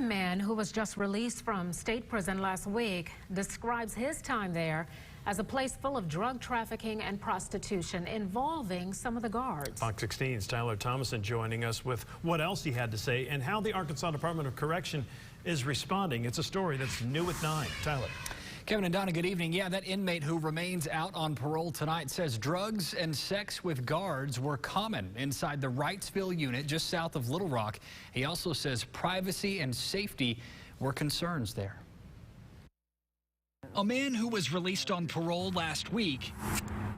man who was just released from state prison last week describes his time there as a place full of drug trafficking and prostitution involving some of the guards. Fox 16's Tyler Thomason joining us with what else he had to say and how the Arkansas Department of Correction is responding. It's a story that's new at 9. Tyler. Kevin and Donna, good evening. Yeah, that inmate who remains out on parole tonight says drugs and sex with guards were common inside the Wrightsville unit just south of Little Rock. He also says privacy and safety were concerns there. A man who was released on parole last week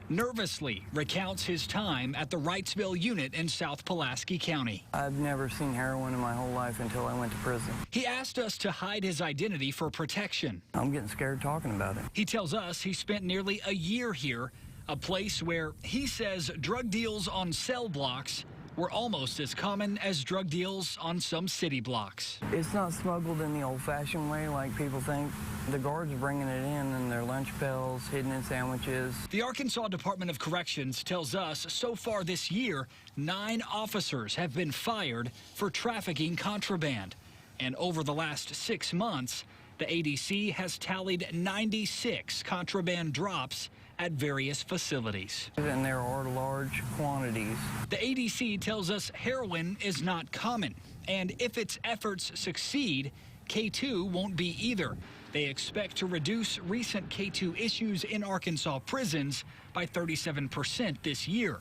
nervously recounts his time at the Wrightsville unit in South Pulaski County. I've never seen heroin in my whole life until I went to prison. He asked us to hide his identity for protection. I'm getting scared talking about it. He tells us he spent nearly a year here, a place where he says drug deals on cell blocks were almost as common as drug deals on some city blocks. It's not smuggled in the old-fashioned way like people think. The guards are bringing it in their lunch pails, hidden in sandwiches. The Arkansas Department of Corrections tells us so far this year, 9 officers have been fired for trafficking contraband. And over the last 6 months, the ADC has tallied 96 contraband drops at various facilities. And there are large quantities. The ADC tells us heroin is not common, and if its efforts succeed, K2 won't be either. They expect to reduce recent K2 issues in Arkansas prisons by 37% this year.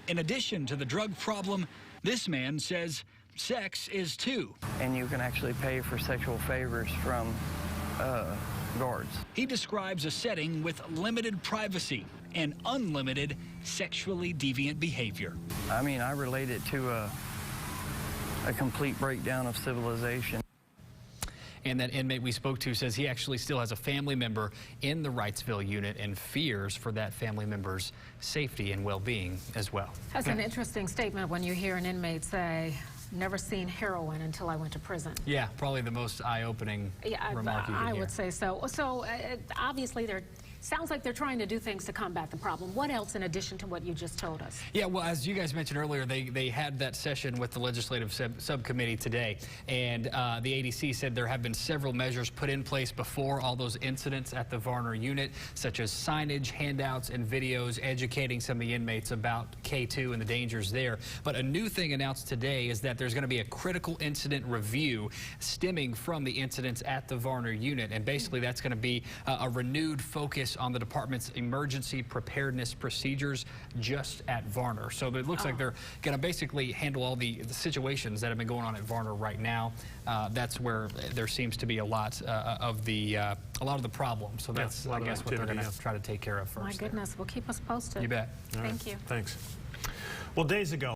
In addition to the drug problem, this man says sex is too. And you can actually pay for sexual favors from guards. He describes a setting with limited privacy and unlimited sexually deviant behavior. I mean, I relate it to a complete breakdown of civilization. And that inmate we spoke to says he actually still has a family member in the Wrightsville unit and fears for that family member's safety and well-being as well. That's an interesting statement when you hear an inmate say, never seen heroin until I went to prison. Yeah, probably the most eye-opening remark you can I hear. would say so. So obviously sounds like they're trying to do things to combat the problem. What else in addition to what you just told us? Yeah, well, as you guys mentioned earlier, they had that session with the legislative subcommittee today, and the ADC said there have been several measures put in place before all those incidents at the Varner unit, such as signage, handouts, and videos educating some of the inmates about K2 and the dangers there. But a new thing announced today is that there's going to be a critical incident review stemming from the incidents at the Varner unit, and basically that's going to be a renewed focus on the department's emergency preparedness procedures just at Varner. So it looks like they're going to basically handle all the situations that have been going on at Varner right now. That's where there seems to be a lot of the problems. So that's, I guess, what they're going to try to take care of first. My goodness, well, keep us posted. You bet. Thank you. Thanks. Well, days ago.